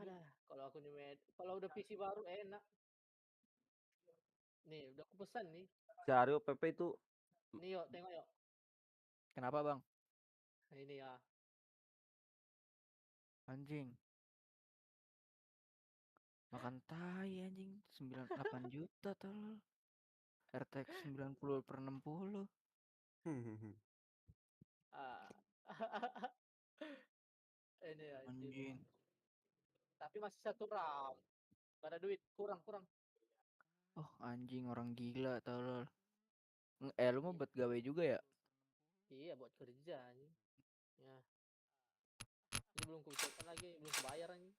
Alah, kalau udah PC baru enak. Nih, udah aku pesan nih. Si Aryo PP itu Nih yuk, tengok yuk. Kenapa bang? Nah, ini ya. Anjing. Makan tai anjing 98 juta tolol. RTX 90 per 60. Ah. Ini ya. Anjing. Tapi masih 1 RAM. Gak ada duit, kurang. Oh anjing orang gila tolol. Lu mau buat gawe juga ya? Iya, buat kerja nih. Ya. Ini belum kuucapkan lagi, belum kebayar nih.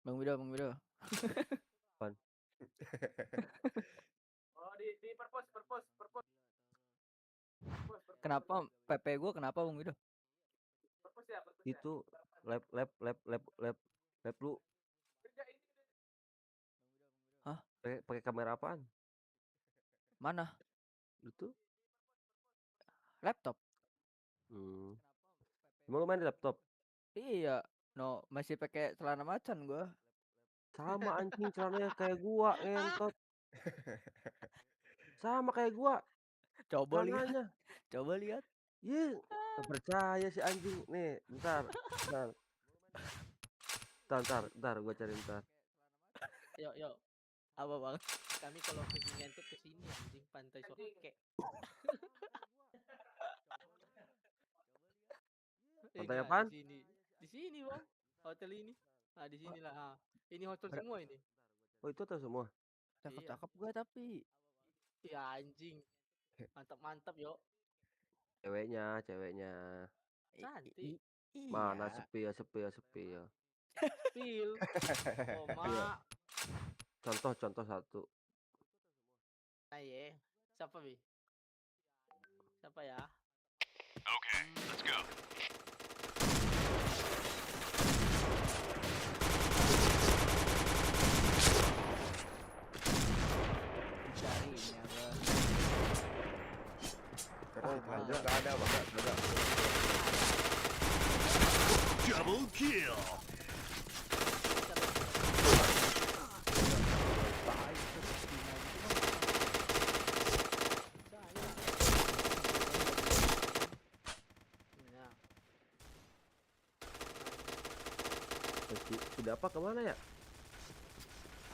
Bang Wido. Apaan? Oh, di perpos. Kenapa PP gua kenapa Bang Wido? Perpos ya. Itu lab lu Hah? pakai kamera apaan? Mana? Itu? Laptop. Emang lu main di laptop? Iya. No, masih pakai celana macan gua. Sama anjing celananya kayak gua ngentot. Sama kayak gua Coba lihat. celananya. Coba lihat. Iya, nggak percaya si anjing. Nih, bentar. Bentar, gua cari bentar. Yuk. Apa bang? Kami kalau pergi ngentut ke sini anjing, Pantai Sorake. Pantai Enggak, apaan? di sini. Di sini, Bang. Hotel ini. Nah, di sinilah. Ah. Ini hotel semua ini. Oh, itu tuh semua. Iya. Cakep-cakep gua tapi. Ya anjing. Mantap yuk. Ceweknya. Cantik. Mana Iya. sepi ya. Pil. Oh, Iya. mak. Contoh satu. Aye. Siapa, Bi? Siapa ya? Okay, let's go. Carinya gua. Nggak ada, Bang. Nggak. Double kill. Ya. Sudah apa kemana ya?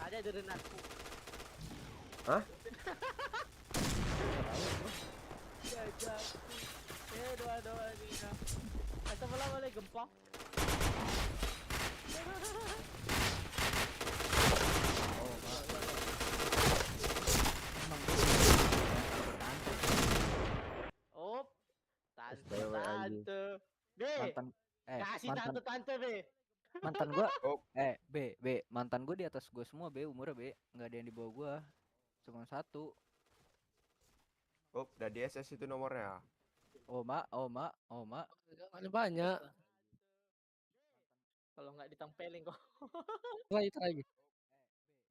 Ada di renatku. Hah? Ya jatuh. Doa nih. Assalamualaikum, Pak. Oh, STW anjing. tante. B. Kasih tante B. Mantan gua mantan gua di atas gua semua umurnya nggak ada yang di bawah gua, cuma satu. Oh, udah di SS itu nomornya. Oma. Ada banyak. Kalau nggak ditempelin kok. Lagi.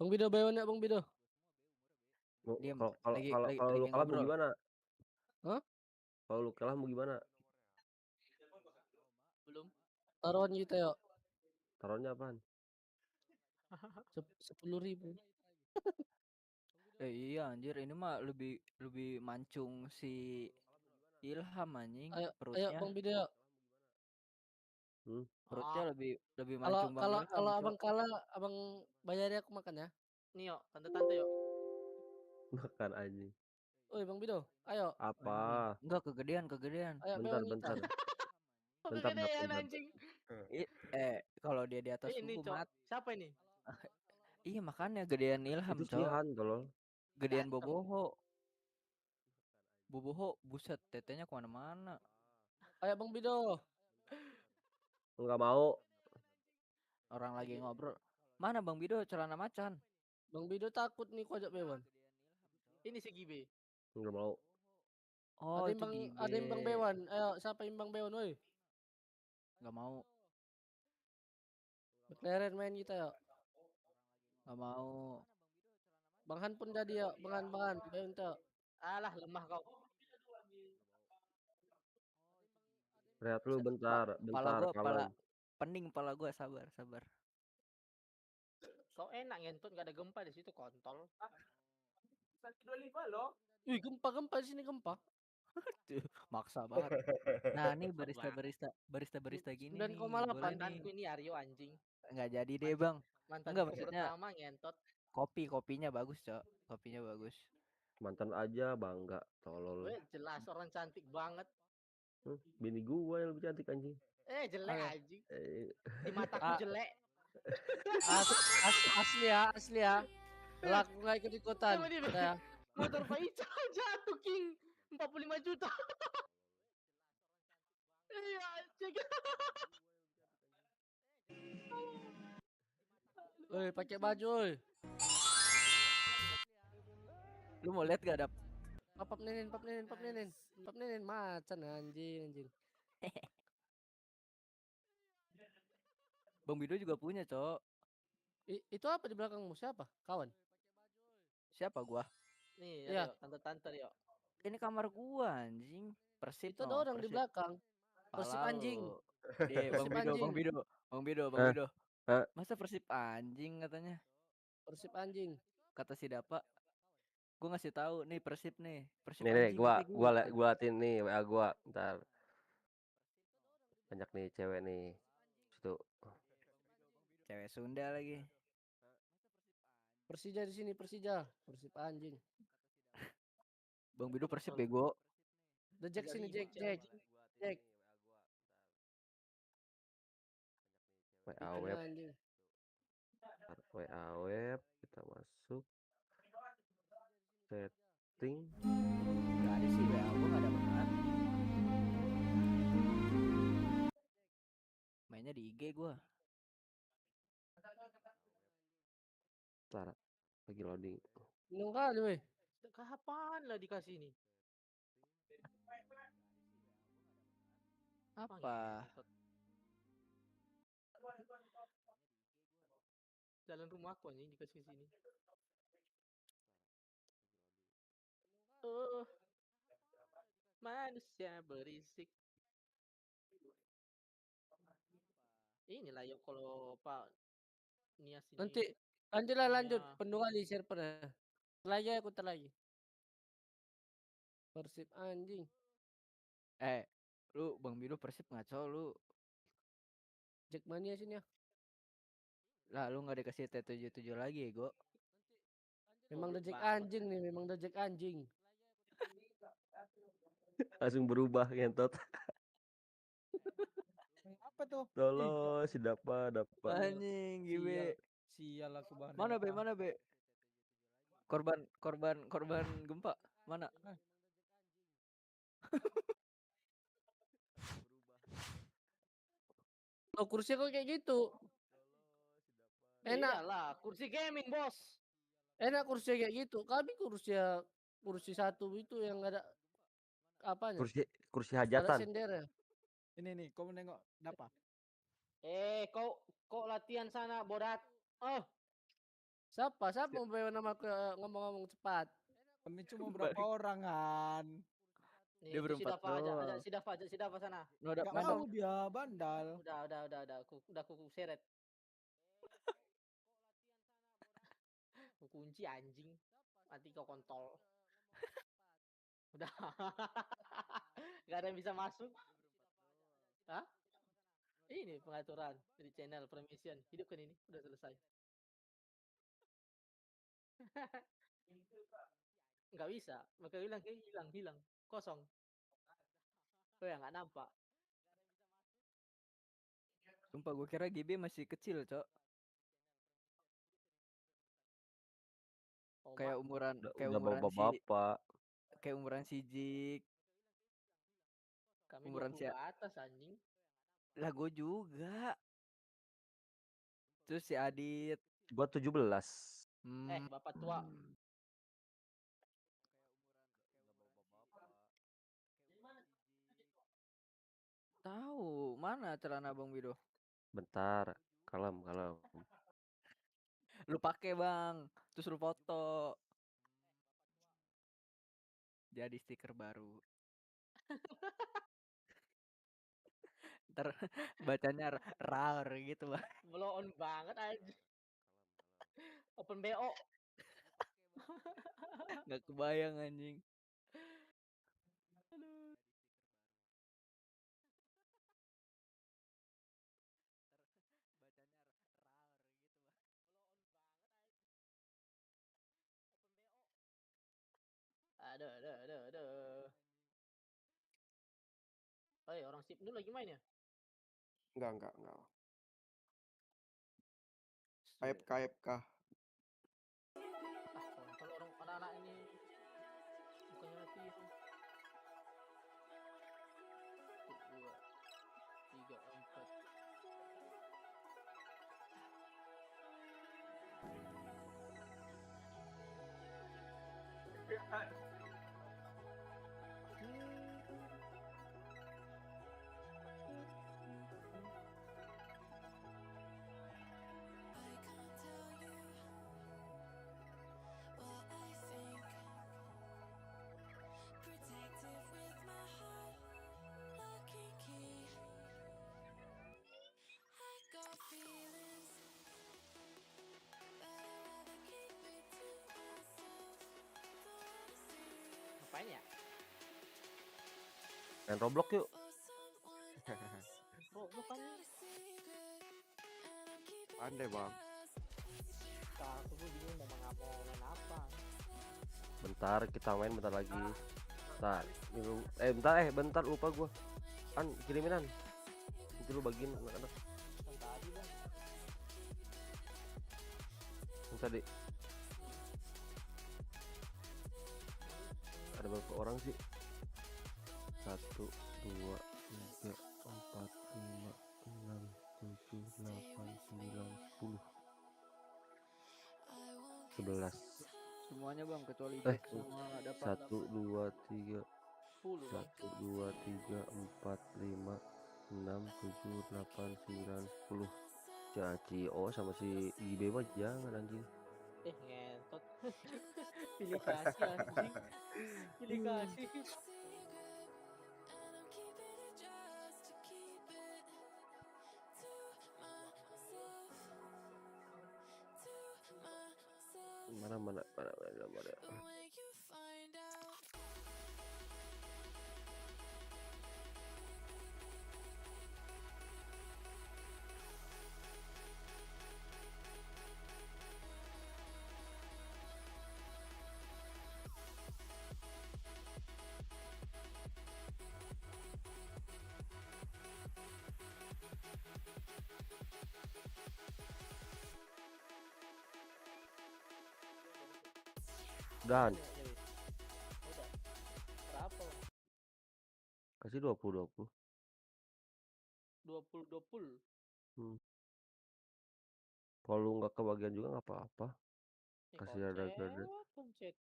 Bang Bido bayawan ya Bang Bido? Diam. Kalau lu kalah mau gimana? Hah? Kalau lu kalah mau gimana? Belum. Taruhan kita yuk. Taruhannya apaan? 10.000. Iya anjir, ini mah lebih mancung si Ilham anjing. Ayo Perutnya Bang Bido yuk. Perutnya lebih mancung Bang Ilham. Kalau abang kalah, abang bayarnya aku makan ya. Nih yuk, tante yuk. Makan anjing. Oi Bang Bido, ayo. Apa? Enggak kegedean. Ayo Bentar. Kegedean anjing. Kalau dia di atas Ini, gua mati. Siapa ini? Iya makanya gedean Ilham, Itu Sihan tolol. Gedean Boboho. Buset, tetenya kemana-mana. Ayo Bang Bido. Enggak mau. Orang lagi ngobrol. Mana Bang Bido celana macan? Bang Bido takut nih ku ajak Bewan. Ini si Gibe. Enggak mau. Oh, ada yang Bang Bewan. Ayo, siapa yang Bang Bewan, woi? Enggak mau. McLaren main kita yuk. Enggak mau. Bang Han pun jadi yuk. Bang Han, Bewan yuk. Alah, lemah kau. Lihat lu bentar. Pening kepala gua, sabar. So enak ngentot nggak ada gempa di situ kontol. 25 loh. Wih, gempa di sini gempa. Tuh, maksa banget. Nah, nih Maksa barista gini nih. 9,8. Boleh nih. Mantanku ini Aryo anjing. Nggak jadi deh, Bang. Mantanku Enggak, maksudnya pertama ngentot. kopinya bagus, Cok. Kopinya bagus. Mantan aja bangga, tolol. Weh, jelas orang cantik banget. Bini gua yang lebih cantik anjing. Jelek Oke. anjing. Eh, Di mataku Ah. jelek. Asli ya. Lah aku nggak ikut-ikutan. Coba dia, Udah ya. motor Faiza jatuh King 45 juta. Iya anjing. Woi, pakai baju, woi. Lu mau lihat gak, Dap? Pap nenen. Macan anjing. Bang Bido juga punya, Cok. Itu apa di belakangmu? Siapa? Kawan. Siapa gua? Nih, Iya. Aryo, tante-tante Aryo. Ini kamar gua, anjing. Persib. Itu ada orang di Persib. belakang. Persib Pala anjing. lu. Dia Bang Persib Bido, anjing. Bang Bido. Hah? Masa Persib anjing katanya? Persib anjing. Kata si Dapa. Gua ngasih tahu nih Persib nih. Persib nih anjing gua kata gua. gua liatin nih WA gua ntar. Banyak nih cewek nih. Situ. Cewek Sunda lagi. Persija di sini, Persija. Persib anjing. Bang Bido Persib bego. The Jack sini, Jack. WA web, Anjing. WA web, kita masuk. Setting. Gak ada sih WA gua gak ada banget. Mainnya di IG gua. Ntar lagi loading. Minum kali, weh. Kapan lah dikasih ini? Apa? Jalan rumahku anjing dikasih sini. Manusia berisik. Inilah yuk kalau Pak Nias ini. Nanti lanjut. punya- Penuh kali servernya. Aku terlagi. Persib anjing. Lu Bang Bido Persib ngaco lu. Jack mania sini ya. Lah lu gak dikasih T77 lagi ya, Go. Memang The Goblok Jack banget. anjing nih, memang The Jack anjing. Langsung berubah ngentot. Apa tuh? Tolong si dapat. Anjing gibe. Sial aku bang. Mana be? Korban gempa. Mana? Oh, kursi kok kayak gitu. Enak. Iyalah, kursi gaming bos. Enak kursi kayak gitu. Kami kursi satu itu yang nggak ada apanya? Kursi Ada hajatan. sendernya. Ini nih, kau menengok apa? Kau latihan sana bodat. Siapa mau bawa nama ke ngomong-ngomong cepat. Kami cuma berapa orang kan? Nih, Dia berempat doang. si Dafa sana. No, Gak mana? mau dia bandal. Udah kuku seret. Ku kunci anjing. Nanti kau kontol. Udah. Gak ada yang bisa masuk. Hah? Ini pengaturan di channel permission. Hidupkan ini. Udah selesai. Nggak bisa. Maka hilang. Kosong. Oh ya nggak nampak. Sumpah gue kira GB masih kecil, Cok. Oh, Kayak umuran Udah bapak-bapak. kayak umuran si Jik. kami umuran 20 ke atas anjing. Lah gue juga. Terus si Adit. Gua 17. Bapak tua. Tahu mana celana Bang Wido? Bentar, kalem. Lu pakai Bang, terus lu foto. Jadi stiker baru. Ntar bacanya raur gitu Bang. Blow on banget aja. Open BO. Nggak kebayang anjing. Aduh. Aduh, aduh, aduh, aduh. Oh, orang sip dulu lagi main ya? Enggak. AFK AFK. Kalau orang anak-anak ini bukannya latihan. 2, 3, 4. Ngapain ya? Main Roblox yuk. Bukan. Pandai bang. Aku tuh bingung mau main apa. Bentar kita main bentar lagi. Bentar. Bentar lupa gua. Kiriminan. Nanti lu bagiin anak-anak. Kan tadi bang. Yang tadi. Ada berapa orang sih? 1, 2, 3, 4, 5, 6, 7, 8, 9, 10, 11. Semuanya bang kecuali Jack semua dapat 1, 2, 3, 10 bang. 1, 2, 3, 4, 5, 6, 7, 8, 9, 10. Caci sama si Ibe mah jangan anjing. Ngentot. Pilih kasih anjing. Pilih kasih. Mana. Dan Udah. Berapa bang? kasih 20. 20. Kalau lu nggak kebagian juga nggak apa-apa. Kasih ada gede. Koncet.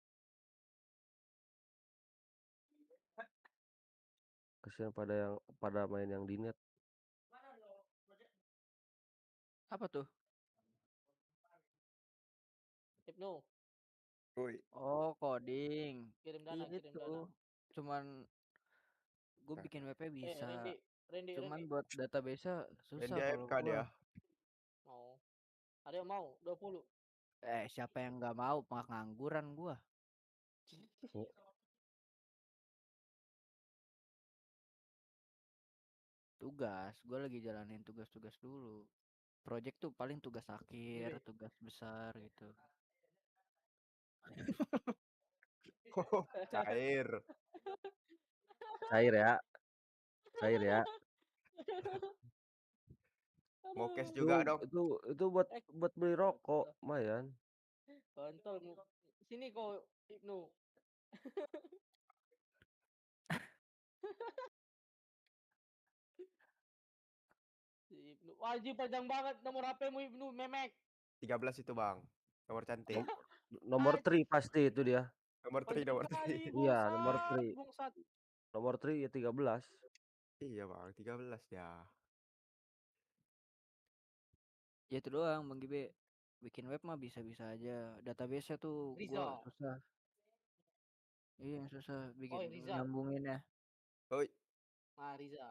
Kasihan pada main yang di net. apa tuh? Ibnu, Woi. Oh coding. kirim dana. Itu cuman gue bikin WP bisa. Randy. Cuman buat database susah Randy kalau AFK dia. Mau. Ada yang mau 20. Siapa yang nggak mau pengangguran gua. Tugas, gue lagi jalanin tugas-tugas dulu. Project tuh paling tugas akhir, tugas besar gitu. Cair. Cair ya. Mau cash juga dong. Itu buat beli rokok, lumayan. Kontol. Sini kok Ibnu. Ibnu. Wajib panjang banget nomor HP-mu Ibnu, memek. 13 itu bang. Nomor cantik. Nomor 3 pasti itu dia. Nomor 3 nomor 3. Iya, nomor 3. Bungsat. Nomor 3 ya 13. Iya bang, 13 ya. Ya itu doang Bang Gibe. Bikin web mah bisa-bisa aja. Database tuh gua susah. Iya susah bikin nyambunginnya. Oi. Riza.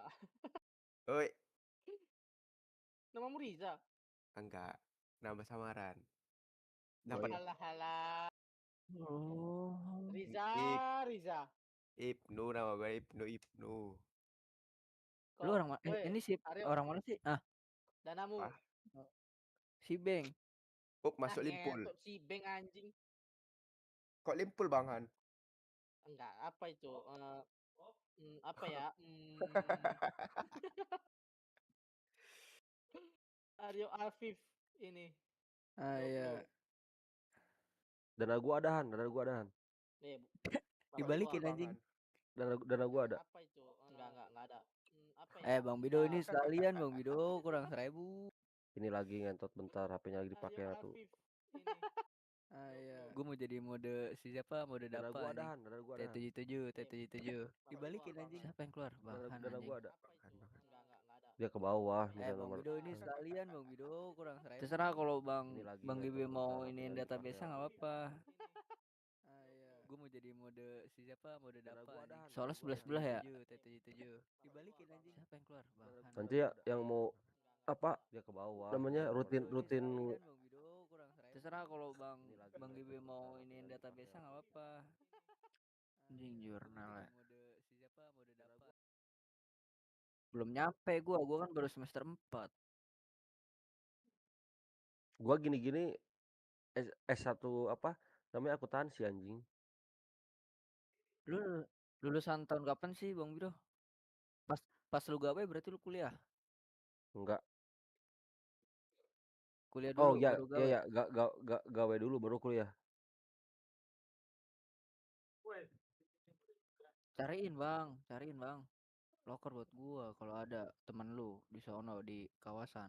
Oi. Namamu Riza? Enggak. Nama samaran. Dapat Halah halah. Oh. Riza, Ip, Riza. Ibnu nama gue Ibnu. Lu orang mana? Woi, Ini si Aryo, orang mana sih? Ah, danamu. Ah. si Beng. Masuk Limpul. Ngetot si Beng anjing. Kok Limpul Bang Han? Enggak, apa itu? Apa ya? Aryo Afif ini. Ah iya. Dana gua adahan. Nih, Dibalikin Bang anjing. Han. Dana gua ada. apa itu? Enggak ada. Apa ya? Bang Bido ini sekalian Bang Bido kurang 1000. Ini lagi ngentot bentar, HP-nya lagi dipakai Aryo tuh. Afif ini. Ah iya. Gue mau jadi mode siapa? Mode Dana Dapa gua anjing. adahan. T77, T77. Dibalikin anjing. Siapa yang keluar? Bahan Dana anjing. gua ada. Apa itu? Enggak ada. Dia ke bawah misalnya Bang nomor. Bido ini sekalian Bang Bido kurang 1000. Terserah kalau Ini lagi Bang ngentot GB mau bentar, iniin HP-nya lagi database-nya dipakai nggak tuh. apa-apa. Ah iya. Gue mau jadi mode siapa? Mode Dana Dapa gua anjing. adahan. Soalnya sebelah ya. T77. Dibalikin anjing. Siapa yang keluar? Bahan. Nanti ya yang mau apa Dia ke bawah. namanya rutin Sekalian Bang Bido kurang 1000. Terserah kalau Bang Ini lagi Bang GB ngentot mau bentar, iniin HP-nya lagi database-nya dipakai nggak apa-apa. Anjing jurnal ya. Mode siapa? Mode Dapa. Belum nyampe gua kan baru semester 4. gua gini-gini S1 apa namanya akuntansi anjing. Lu lulusan tahun kapan sih Bang Bido? Pas lu gawe berarti lu kuliah? Enggak. Kuliah Oh dulu ya, baru gawe. ya gawe dulu baru kuliah. Cariin bang. Loker buat gua kalau ada temen lu di sono di kawasan.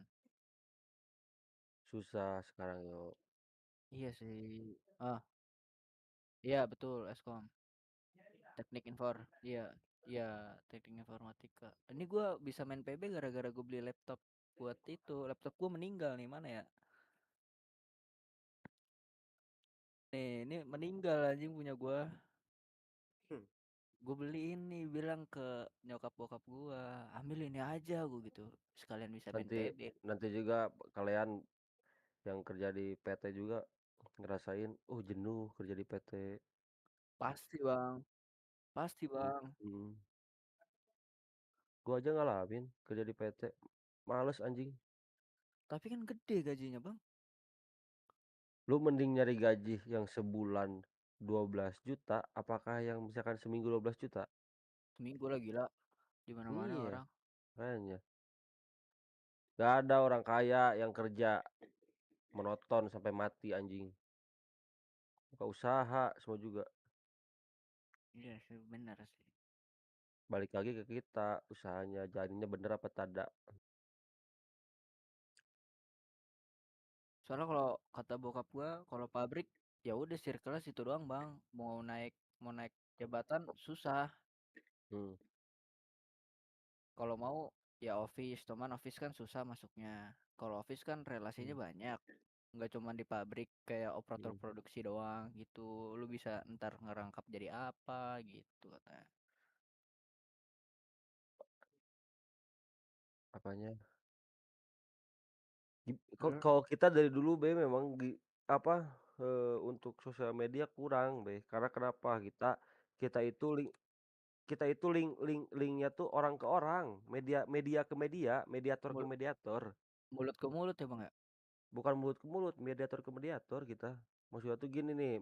Susah sekarang yo. Iya sih. Iya betul Eskom. Teknik Infor. Iya teknik informatika. Ini gua bisa main PB gara-gara gua beli laptop buat itu. Laptop gua meninggal nih, mana ya? Nih, ini meninggal anjing punya gua. Gue beli ini bilang ke nyokap bokap gua, ambil ini aja gua gitu. Sekalian bisa main PB. Nanti juga kalian yang kerja di PT juga ngerasain jenuh kerja di PT. Pasti bang. Gua aja ngalamin kerja di PT. Males anjing. Tapi kan gede gajinya bang. Lu mending nyari gaji yang sebulan 12 juta apakah yang misalkan seminggu 12 juta? Seminggu lah gila. Di mana-mana Iya, orang. kayaknya. Gak ada orang kaya yang kerja monoton sampai mati anjing. Buka usaha semua juga. Iya sih benar sih. Balik lagi ke kita, usahanya jadinya bener apa tidak. Soalnya kalau kata bokap gua, kalau pabrik ya udah circle situ doang bang. Mau naik jabatan susah. Kalau mau ya office, teman office kan susah masuknya. Kalau office kan relasinya banyak. Nggak cuma di pabrik kayak operator produksi doang gitu. Lu bisa ntar ngerangkap jadi apa gitu katanya. Apanya? Kalau kita dari dulu be memang untuk sosial media kurang be. Karena kenapa kita itu linknya tuh orang ke orang, media ke media, mediator ke mediator. Mulut ke mulut ya bang ya? Bukan mulut ke mulut, mediator ke mediator kita. Maksudnya tuh gini nih,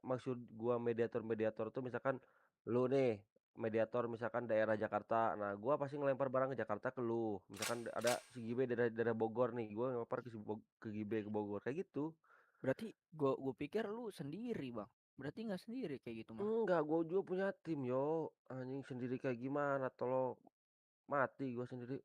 maksud gua mediator tuh misalkan lu nih mediator misalkan daerah Jakarta. Nah, gua pasti ngelempar barang ke Jakarta ke lu. Misalkan ada si Gibe daerah Bogor nih, gua ngelempar ke Gibe ke Bogor kayak gitu. Berarti gua pikir lu sendiri bang. Berarti nggak sendiri kayak gitu mah? Enggak, gua juga punya tim yo. Anjing sendiri kayak gimana? Tolong mati gua sendiri.